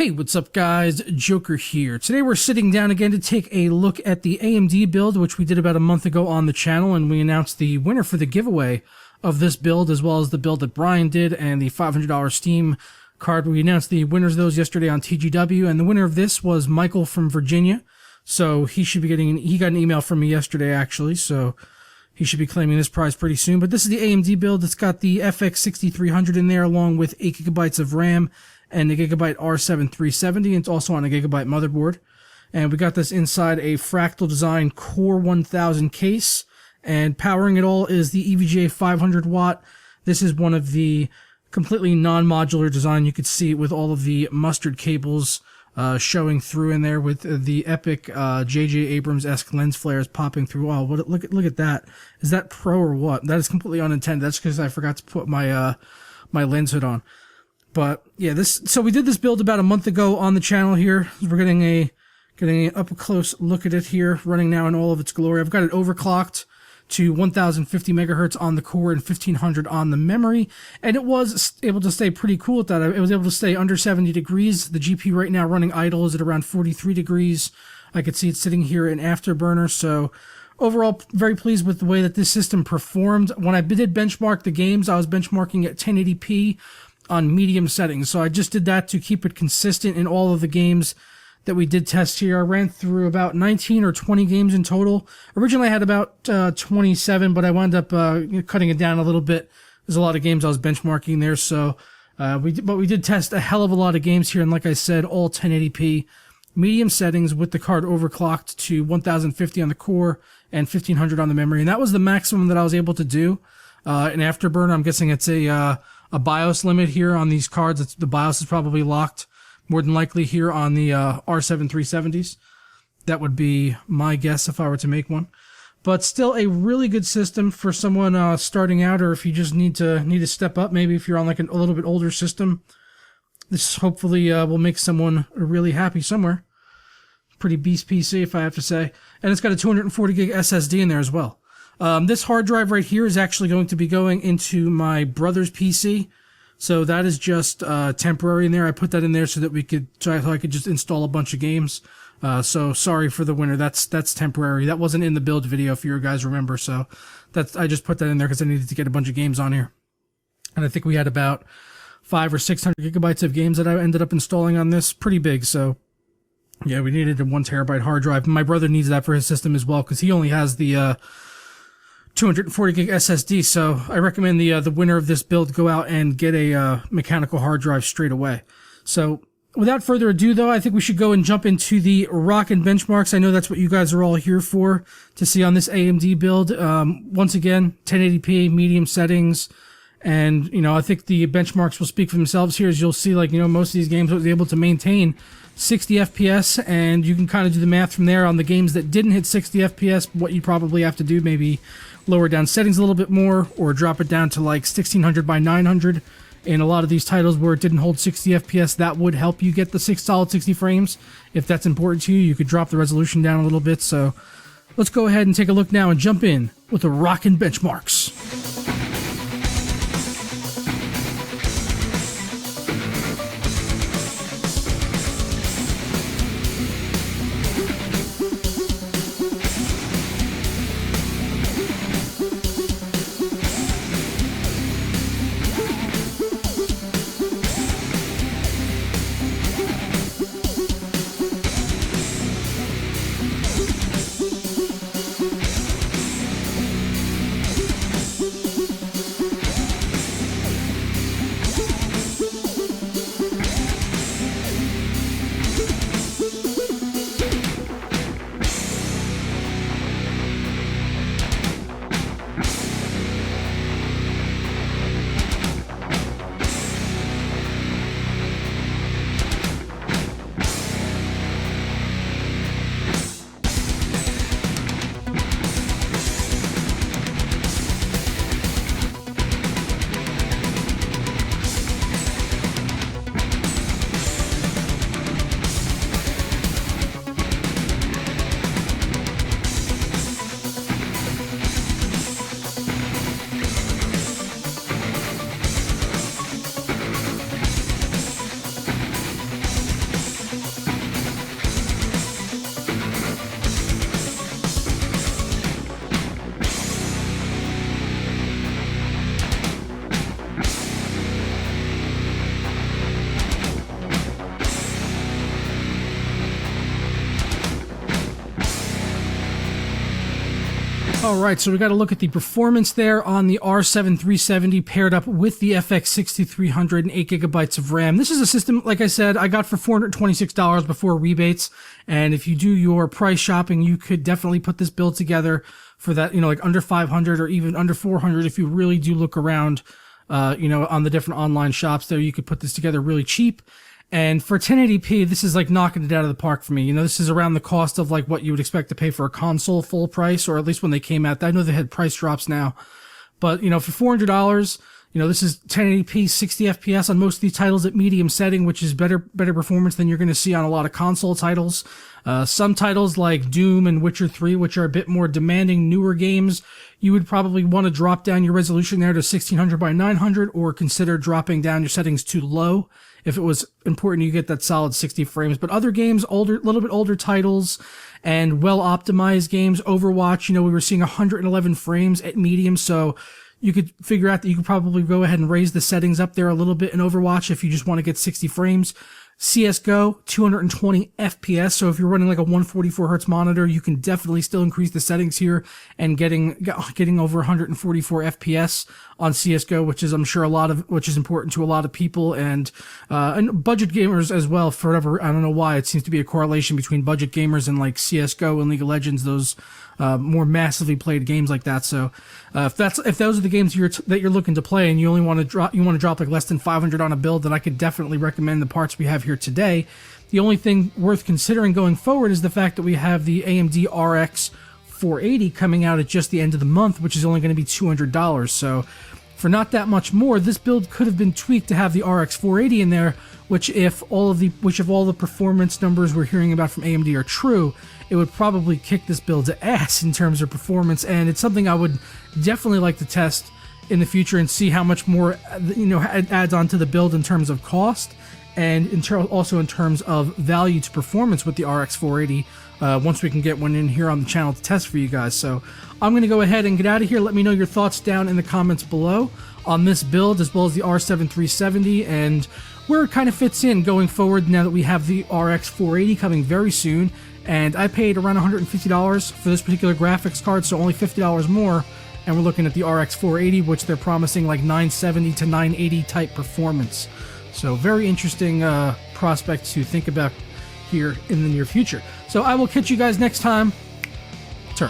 Hey, what's up guys? Joker here. Today we're sitting down again to take a look at the AMD build, which we did about a month ago on the channel, and we announced the winner for the giveaway of this build, as well as the build that Brian did and the $500 Steam card. We announced the winners of those yesterday on TGW, and the winner of this was Michael from Virginia. So he should be he got an email from me yesterday actually, so he should be claiming this prize pretty soon. But this is the AMD build. It's got the FX 6300 in there along with 8 gigabytes of RAM and a gigabyte R7 370. It's also on a gigabyte motherboard. And we got this inside a Fractal Design Core 1000 case. And powering it all is the EVGA 500 watt. This is one of the completely non-modular design. You could see it with all of the mustard cables showing through in there with the epic J.J. Abrams-esque lens flares popping through. Oh, look at that. Is that Pro or what? That is completely unintended. That's because I forgot to put my my lens hood on. But yeah, so we did this build about a month ago on the channel here. We're getting an up close look at it here, running now in all of its glory. I've got it overclocked to 1050 megahertz on the core and 1500 on the memory, and it was able to stay pretty cool at that. It was able to stay under 70 degrees. The GPU right now running idle is at around 43 degrees. I could see it sitting here in Afterburner, so overall very pleased with the way that this system performed. When I did benchmark the games, I was benchmarking at 1080p on medium settings, so I just did that to keep it consistent in all of the games that we did test here. I ran through about 19 or 20 games in total. Originally I had about 27, but I wound up cutting it down a little bit. There's a lot of games I was benchmarking there, so we did test a hell of a lot of games here, and like I said, all 1080p medium settings with the card overclocked to 1050 on the core and 1500 on the memory, and that was the maximum that I was able to do. In Afterburner, I'm guessing it's a BIOS limit here on these cards. The BIOS is probably locked more than likely here on the R7 370s. That would be my guess if I were to make one. But still a really good system for someone starting out, or if you just need to step up, maybe if you're on like a little bit older system. This hopefully will make someone really happy somewhere. Pretty beast PC, if I have to say. And it's got a 240 gig SSD in there as well. This hard drive right here is actually going to be going into my brother's PC. So that is just temporary in there. I put that in there so that I could just install a bunch of games. So sorry for the winner. That's temporary. That wasn't in the build video, if you guys remember. So I just put that in there because I needed to get a bunch of games on here. And I think we had about 500 or 600 gigabytes of games that I ended up installing on this. Pretty big. So yeah, we needed a 1 terabyte hard drive. My brother needs that for his system as well because he only has the 240 gig SSD, so I recommend the winner of this build go out and get a mechanical hard drive straight away. So without further ado though, I think we should go and jump into the rockin' benchmarks. I know that's what you guys are all here for, to see on this AMD build. Once again, 1080p, medium settings, and I think the benchmarks will speak for themselves here, as you'll see, like, most of these games was able to maintain 60 FPS, and you can kind of do the math from there on the games that didn't hit 60 FPS, what you probably have to do, maybe lower down settings a little bit more, or drop it down to like 1600 by 900. In a lot of these titles where it didn't hold 60 FPS, that would help you get the solid 60 frames. If that's important to you, you could drop the resolution down a little bit. So let's go ahead and take a look now and jump in with the rockin' benchmarks. Alright, so we got to look at the performance there on the R7 370 paired up with the FX 6300 and 8GB of RAM. This is a system, like I said, I got for $426 before rebates, and if you do your price shopping, you could definitely put this build together for that, you know, like under 500 or even under 400 if you really do look around, you know, on the different online shops there. You could put this together really cheap. And for 1080p, this is like knocking it out of the park for me. You know, this is around the cost of like what you would expect to pay for a console full price, or at least when they came out. I know they had price drops now, but you know, for $400, you know, this is 1080p, 60 FPS on most of these titles at medium setting, which is better performance than you're going to see on a lot of console titles. Some titles like Doom and Witcher 3, which are a bit more demanding, newer games, you would probably want to drop down your resolution there to 1600 by 900, or consider dropping down your settings too low if it was important you get that solid 60 frames. But other games, little bit older titles and well-optimized games, Overwatch, you know, we were seeing 111 frames at medium, so you could figure out that you could probably go ahead and raise the settings up there a little bit in Overwatch if you just want to get 60 frames. CSGO, 220 FPS, so if you're running like a 144 hertz monitor, you can definitely still increase the settings here and getting over 144 FPS on CSGO, which is, I'm sure, which is important to a lot of people, and budget gamers as well. For whatever, I don't know why, it seems to be a correlation between budget gamers and like CSGO and League of Legends, those more massively played games like that. So if those are the games that you're looking to play and you only want to drop like less than 500 on a build, then I could definitely recommend the parts we have here today. The only thing worth considering going forward is the fact that we have the AMD RX 480 coming out at just the end of the month, which is only going to be $200. So for not that much more, this build could have been tweaked to have the RX 480 in there, which if all the performance numbers we're hearing about from AMD are true, it would probably kick this build's ass in terms of performance, and it's something I would definitely like to test in the future and see how much more, you know, it adds on to the build in terms of cost and also in terms of value to performance with the RX 480 once we can get one in here on the channel to test for you guys. So I'm going to go ahead and get out of here. Let me know your thoughts down in the comments below on this build, as well as the R7 370 and where it kind of fits in going forward now that we have the RX 480 coming very soon. And I paid around $150 for this particular graphics card, so only $50 more, and we're looking at the RX 480, which they're promising like 970 to 980 type performance. So very interesting prospect to think about here in the near future. So I will catch you guys next time. Turn.